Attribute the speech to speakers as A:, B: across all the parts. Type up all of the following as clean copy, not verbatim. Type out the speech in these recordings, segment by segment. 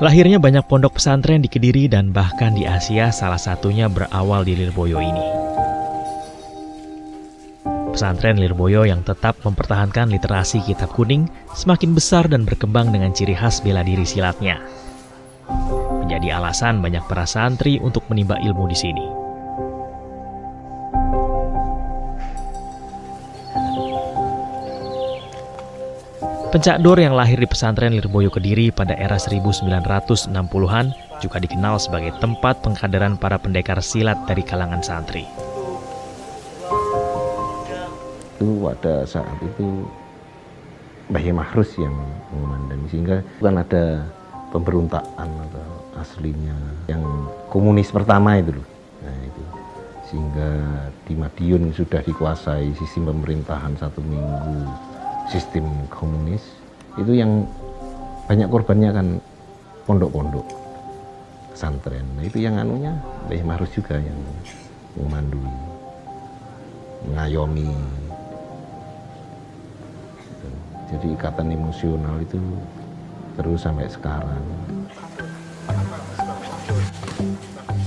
A: Lahirnya banyak pondok pesantren di Kediri dan bahkan di Asia, salah satunya berawal di Lirboyo ini. Pesantren Lirboyo yang tetap mempertahankan literasi kitab kuning semakin besar dan berkembang dengan ciri khas bela diri silatnya. Menjadi alasan banyak para santri untuk menimba ilmu di sini. Pencak Dor yang lahir di pesantren Lirboyo Kediri pada era 1960-an juga dikenal sebagai tempat pengkaderan para pendekar silat dari kalangan santri.
B: Itu pada saat itu Mbah Mahrus yang mengumandani, sehingga bukan ada pemberontakan atau aslinya yang komunis pertama itu loh. Nah itu sehingga di Madiun sudah dikuasai sistem pemerintahan 1 minggu, sistem komunis. Itu yang banyak korbannya kan pondok-pondok pesantren. Nah itu yang anunya Mbah Mahrus juga yang memandui, mengayomi. Jadi ikatan emosional itu terus sampai sekarang.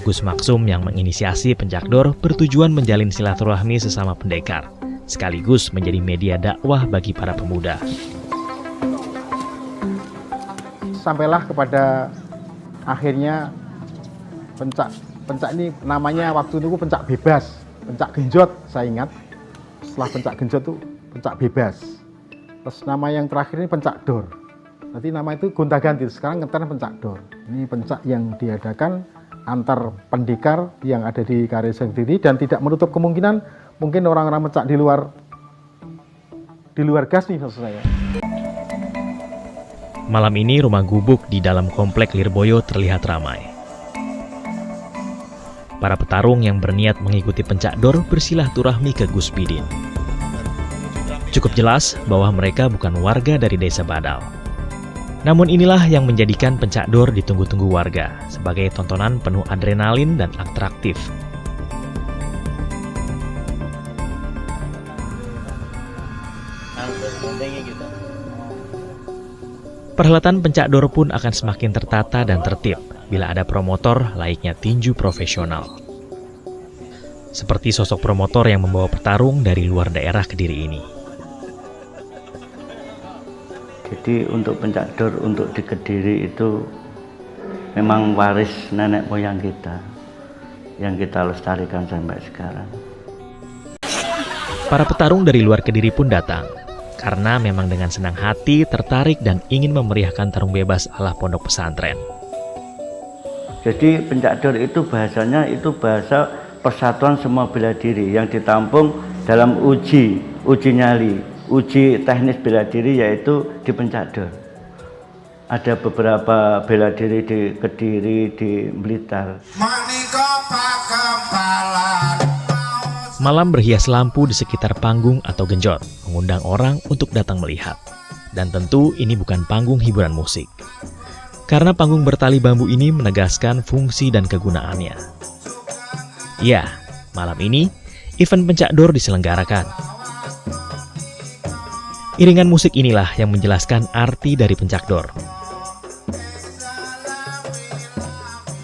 A: Gus Maksum yang menginisiasi Pencak Dor bertujuan menjalin silaturahmi sesama pendekar, sekaligus menjadi media dakwah bagi para pemuda.
C: Sampailah kepada akhirnya pencak ini namanya waktu itu pencak bebas, pencak genjot saya ingat. Setelah pencak genjot itu pencak bebas. Terus nama yang terakhir ini Pencak Dor. Nanti nama itu gonta-ganti, sekarang ngetren Pencak Dor. Ini pencak yang diadakan antar pendekar yang ada di Kareseng Kediri dan tidak menutup kemungkinan mungkin orang-orang pencak di luar gas nih maksud saya.
A: Malam ini rumah gubuk di dalam komplek Lirboyo terlihat ramai. Para petarung yang berniat mengikuti Pencak Dor bersilaturahmi ke Gus Pidin. Cukup jelas bahwa mereka bukan warga dari desa Badal. Namun inilah yang menjadikan Pencak Dor ditunggu-tunggu warga sebagai tontonan penuh adrenalin dan atraktif. Perhelatan Pencak Dor pun akan semakin tertata dan tertib bila ada promotor layaknya tinju profesional. Seperti sosok promotor yang membawa petarung dari luar daerah Kediri ini.
D: Jadi untuk Pencak Dor untuk di Kediri itu memang waris nenek moyang kita yang kita lestarikan sampai sekarang.
A: Para petarung dari luar Kediri pun datang karena memang dengan senang hati tertarik dan ingin memeriahkan tarung bebas ala pondok pesantren.
D: Jadi Pencak Dor itu bahasanya itu bahasa persatuan semua bela diri yang ditampung dalam uji nyali. Uji teknis bela diri yaitu di Pencak Dor. Ada beberapa bela diri di Kediri, di Blitar.
A: Malam berhias lampu di sekitar panggung atau genjot, mengundang orang untuk datang melihat. Dan tentu ini bukan panggung hiburan musik. Karena panggung bertali bambu ini menegaskan fungsi dan kegunaannya. Ya, malam ini event Pencak Dor diselenggarakan. Iringan musik inilah yang menjelaskan arti dari Pencak Dor.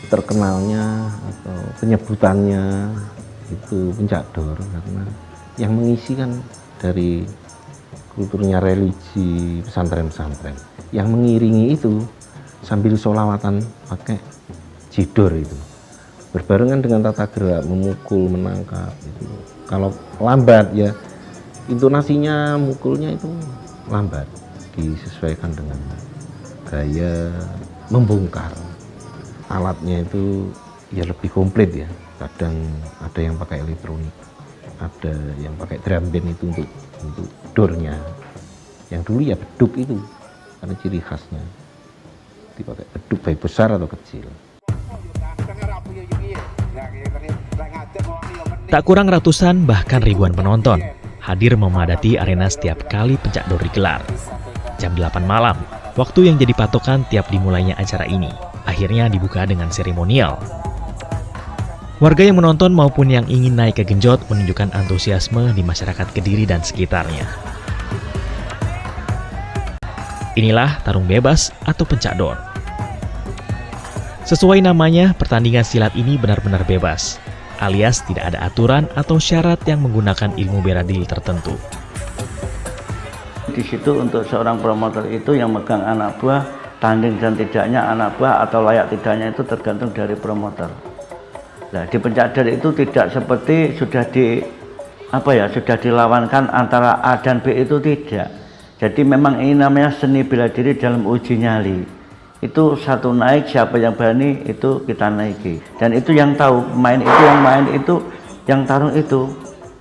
B: Terkenalnya atau penyebutannya itu Pencak Dor karena yang mengisi kan dari kulturnya religi pesantren-pesantren. Yang mengiringi itu sambil sholawatan pakai jidor itu. Berbarengan dengan tata gerak, memukul, menangkap itu. Kalau lambat ya intonasinya, mukulnya itu lambat, disesuaikan dengan gaya membongkar. Alatnya itu ya lebih komplit ya. Kadang ada yang pakai elektronik, ada yang pakai drum band itu untuk dornya. Yang dulu ya beduk itu, karena ciri khasnya dipakai beduk baik besar atau kecil.
A: Tak kurang ratusan bahkan ribuan penonton hadir memadati arena setiap kali Pencak Dor digelar. Jam 8 malam, waktu yang jadi patokan tiap dimulainya acara ini, akhirnya dibuka dengan seremonial. Warga yang menonton maupun yang ingin naik ke genjot menunjukkan antusiasme di masyarakat Kediri dan sekitarnya. Inilah tarung bebas atau Pencak Dor. Sesuai namanya, pertandingan silat ini benar-benar bebas, alias tidak ada aturan atau syarat yang menggunakan ilmu bela diri tertentu.
D: Di situ untuk seorang promotor itu yang megang anak buah, tanding dan tidaknya anak buah atau layak tidaknya itu tergantung dari promotor. Nah, di pencadar itu tidak seperti sudah dilawankan antara A dan B, itu tidak. Jadi memang ini namanya seni bela diri dalam uji nyali. Itu satu naik, siapa yang berani itu kita naiki. Dan itu yang tahu, main itu yang tarung itu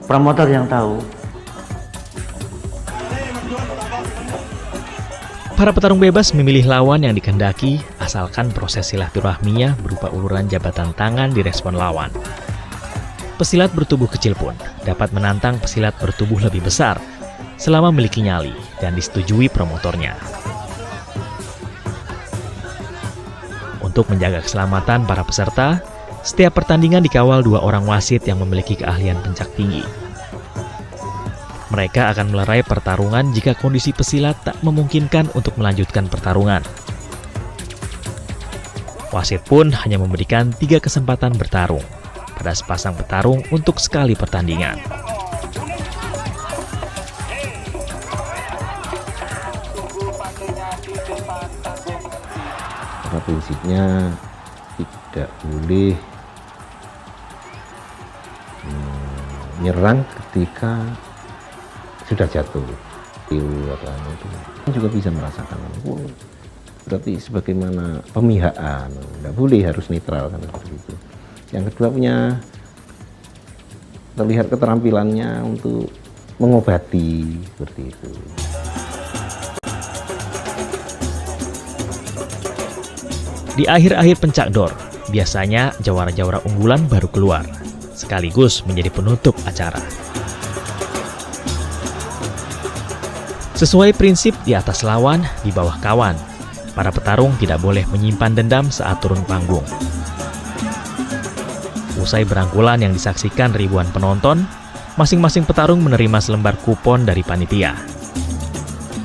D: promotor yang tahu.
A: Para petarung bebas memilih lawan yang dikehendaki asalkan proses silaturahminya berupa uluran jabatan tangan direspon lawan. Pesilat bertubuh kecil pun dapat menantang pesilat bertubuh lebih besar selama memiliki nyali dan disetujui promotornya. Untuk menjaga keselamatan para peserta, setiap pertandingan dikawal 2 orang wasit yang memiliki keahlian pencak tinggi. Mereka akan melerai pertarungan jika kondisi pesilat tak memungkinkan untuk melanjutkan pertarungan. Wasit pun hanya memberikan 3 kesempatan bertarung pada sepasang petarung untuk sekali pertandingan.
B: Prinsipnya tidak boleh menyerang ketika sudah jatuh. Itu juga bisa merasakan. Berarti sebagaimana pemihakan, tidak boleh, harus netral kan seperti itu. Yang kedua, punya terlihat keterampilannya untuk mengobati seperti itu.
A: Di akhir-akhir pencakdor, biasanya jawara-jawara unggulan baru keluar, sekaligus menjadi penutup acara. Sesuai prinsip di atas lawan, di bawah kawan, para petarung tidak boleh menyimpan dendam saat turun panggung. Usai berangkulan yang disaksikan ribuan penonton, masing-masing petarung menerima selembar kupon dari panitia.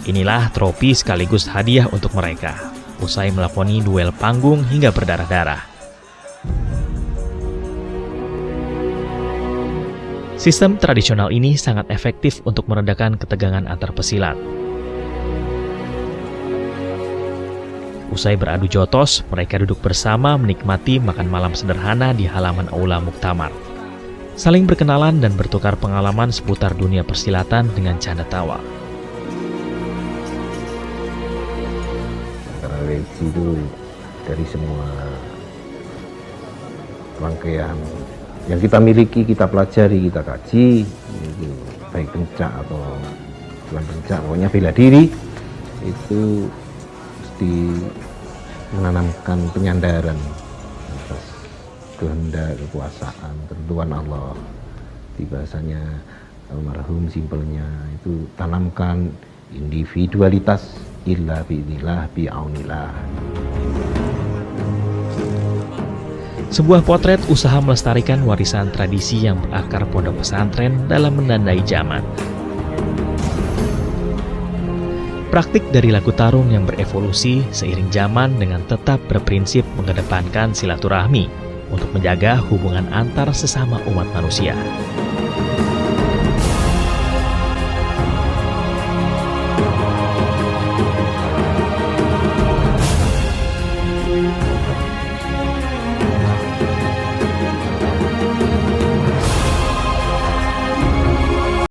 A: Inilah trofi sekaligus hadiah untuk mereka, usai melakoni duel panggung hingga berdarah-darah. Sistem tradisional ini sangat efektif untuk meredakan ketegangan antar pesilat. Usai beradu jotos, mereka duduk bersama menikmati makan malam sederhana di halaman Aula Muktamar. Saling berkenalan dan bertukar pengalaman seputar dunia persilatan dengan canda tawa.
B: Religi itu dari semua rangkaian yang kita miliki, kita pelajari, kita kaji, baik pencak atau bukan pencak, pokoknya bela diri, itu mesti menanamkan penyandaran atas kehendak, kekuasaan, ketentuan Allah. Di bahasanya almarhum simpelnya itu tanamkan individualitas illa bi'nillah bi'aunillah.
A: Sebuah potret usaha melestarikan warisan tradisi yang berakar pondok pesantren dalam menandai zaman. Praktik dari lagu tarung yang berevolusi seiring zaman dengan tetap berprinsip mengedepankan silaturahmi untuk menjaga hubungan antar sesama umat manusia.